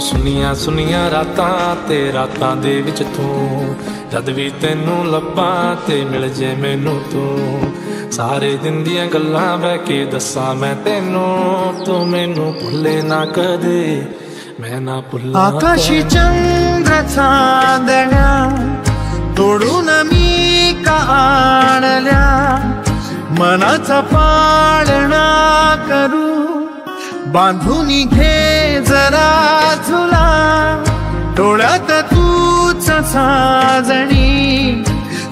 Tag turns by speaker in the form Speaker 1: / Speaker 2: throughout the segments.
Speaker 1: सुनिया सुनिया रातां ते रातां दे विच तू जद भी तेनू लब्बां ते मिल जे मैनू तू सारे दिन दियां गल्लां बह के दस्सां मैं तेनू तू मैनू भुले ना कदे मैं ना भुला
Speaker 2: आकाशी चंद्र चांदण्या तोडून मी का आणल्या मनाचा पाळणा करू बांधून घे जरा झुला डोळ्यात तूच साजणी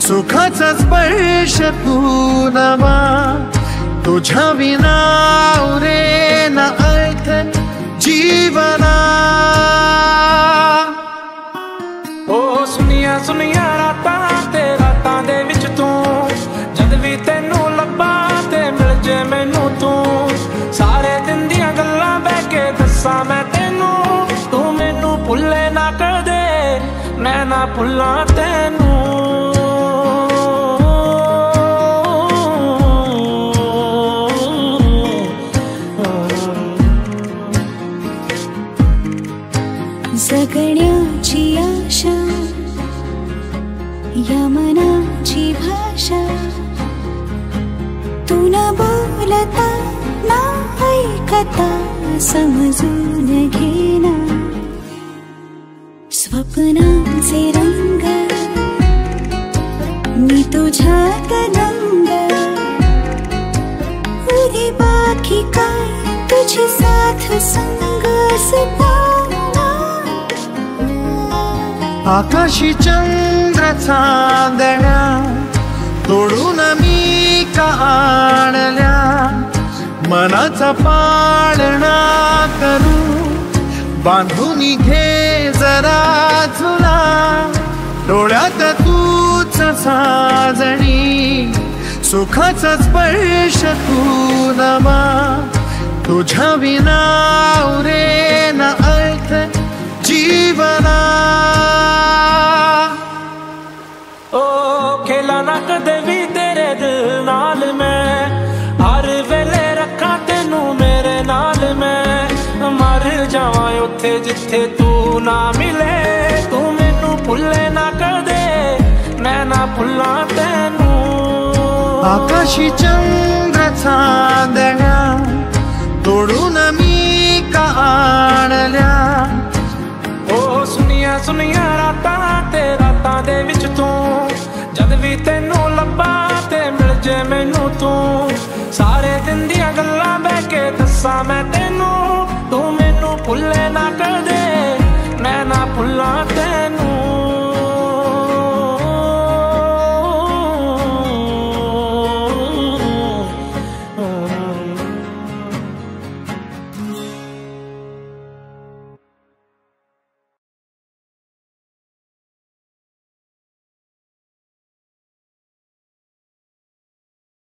Speaker 2: सुखाचा स्पर्श तू नवा तुझ्या विना उरे ना अर्थ जीवना
Speaker 1: ओ सुनिया सुनिया रातां ते रातां दे विच तू जद भी तेनू लब्बां ते मिल जे मैनू तू सारे दिन दियां गल्लां बह के दस्सां मैं तेनू तू मैनू भुले ना कदे मैं ना भुलां तेनू
Speaker 3: जगण्याची आशा या मनाची भाषा तू न बोलता ना ऐकता समजून घेना स्वप्नांचे रंग मी तुझ्यात दंग उरी बाकी काय तुझी साथ संग असताना
Speaker 2: आकाशी चंद्र चांदण्या तोडून मी का आणल्या मनाचा पाळणा करू बांधून घे जरा झुला डोळ्यात तूच साजणी सुखाचा स्पर्श तू नवा तुझ्या विना उरे ना अर्थ जीवना
Speaker 1: ओ खेला ना कदे भी तेरे दिल नाल मैं हर वेले रखा तेनू मेरे नाल मैं मर जावां उत्थे जिथे तू ना मिले तू मैनू भुले ना कदे मैं ना भुलां तेनू
Speaker 2: आकाशी चंद्र चांदण्या तोडून मी का आणल्या
Speaker 1: ओ सुनिया सुनिया रातां ते रातां दे विच तू जद भी तेनू लब्बां ते मिल जे मैनू तू सारे दिन दियां गल्लां बह के दस्सां मैं तेनू तू मैनू भुले ना कर